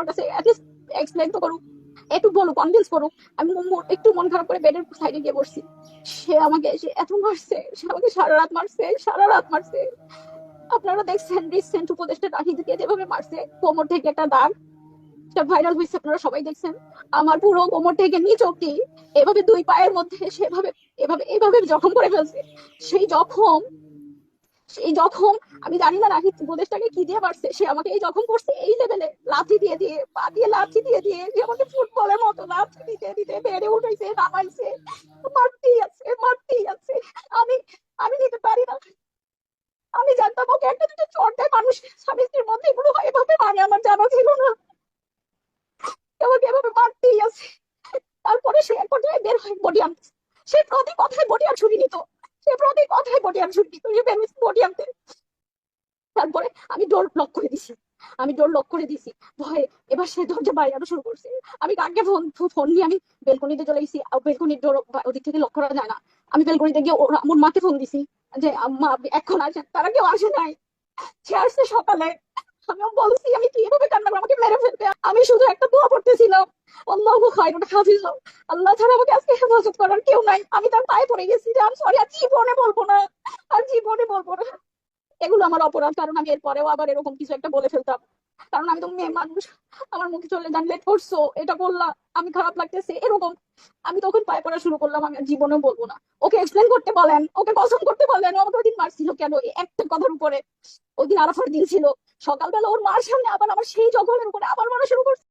আমার কাছে at least explain তো করুক, একটু বলুক, কনভিন্স করুক। আমি একটু মন খারাপ করে বেডের সাইডে গিয়ে বসছি। সে আমাকে এসে এত মারছে, সে আমাকে সারা রাত মারছে, সারা রাত মারছে। আপনারা দেখছেন রিসেন্ট উপদেষ্টা রাহিদকে যেভাবে মারছে, কোমর থেকে একটা দাগ, সেটা ভাইরাল হয়েছে, আপনারা সবাই দেখছেন। আমার পুরো কোমর থেকে নিচ অব্দি এভাবে দুই পায়ের মধ্যে সেভাবে এভাবে এভাবে জখম করে ফেলছে। সেই জখম, সেই জখম, আমি জানি না রাহিদ উপদেশটাকে কি দিয়ে মারছে, সে আমাকে এই জখম করছে এই লেভেলে, লাথি দিয়ে দিয়ে, পা দিয়ে লাথি দিয়ে দিয়ে, যে আমাকে ফুটবলের মতো লাথি দিতে দিতে বেড়ে উঠেছে, নামাইছে, মারতেই আছে, মারতেই আছে। আমি আমি নিতে পারি না। আমি জানতাম ওকে একটা দুটো চড় দেয় মানুষ, স্বামী স্ত্রীর মধ্যে এগুলো হয়, এভাবে মানে আমার জানা ছিল না। আমাকে এভাবে মারতেই আছে। তারপরে সে এক পর্যায়ে বের হয় বডি আনতে। সে প্রতি কথায় বডি আর ছুরি নিত, সে প্রতি কথায় বডি আর ছুরি নিত, সে বডি আনতে। তারপরে আমি ডোর লক করে দিছি, আমি ডোর লক করে দিছি ভয়ে। এবার সে দরজা বাড়ানো শুরু করছে। আমি কাকে ফোন ফোন নিয়ে আমি বেলকনিতে চলে গেছি, বেলকনির ডোর ওদিক থেকে লক করা যায় না। আমি বেলকনিতে গিয়ে ওর আমার মাকে ফোন দিছি যে আম্মা আপনি এখন আসেন, তারা কেউ আসে নাই। সে আসছে সকালে। আমি বলছি আমি কি এভাবে কান্না করে আমাকে মেরে ফেলবে, আমি শুধু একটা দোয়া পড়তেছিলাম, আল্লাহু খায়রুন হাফিজ, আল্লাহ ছাড়া আমাকে আজকে হেফাজত করার কেউ নাই। আমি তার পায়ে পড়ে গেছি যে আমি সরি, আর জীবনে বলবো না, আর জীবনে বলবো না। এগুলো আমার অপরাধ, কারণ আমি এরপরেও আবার এরকম কিছু একটা বলে ফেলতাম। কারণ আমি তো মেয়ে মানুষ, আমার মুখে চলে জানলে করছো এটা করলাম, আমি খারাপ লাগতেছে এরকম। আমি তখন পায়ে পড়া শুরু করলাম, আমি আর জীবনেও বলবো না। ওকে এক্সপ্লেন করতে বলেন, ওকে কসম করতে বলেন, ও আমাকে ওই দিন মারছিল কেন এই একটা কথার উপরে। ওই দিন আরাফার দিন ছিল, সকালবেলা ওর মার সামনে আবার আমার সেই জঘন্যের উপরে আবার মারা শুরু করছে।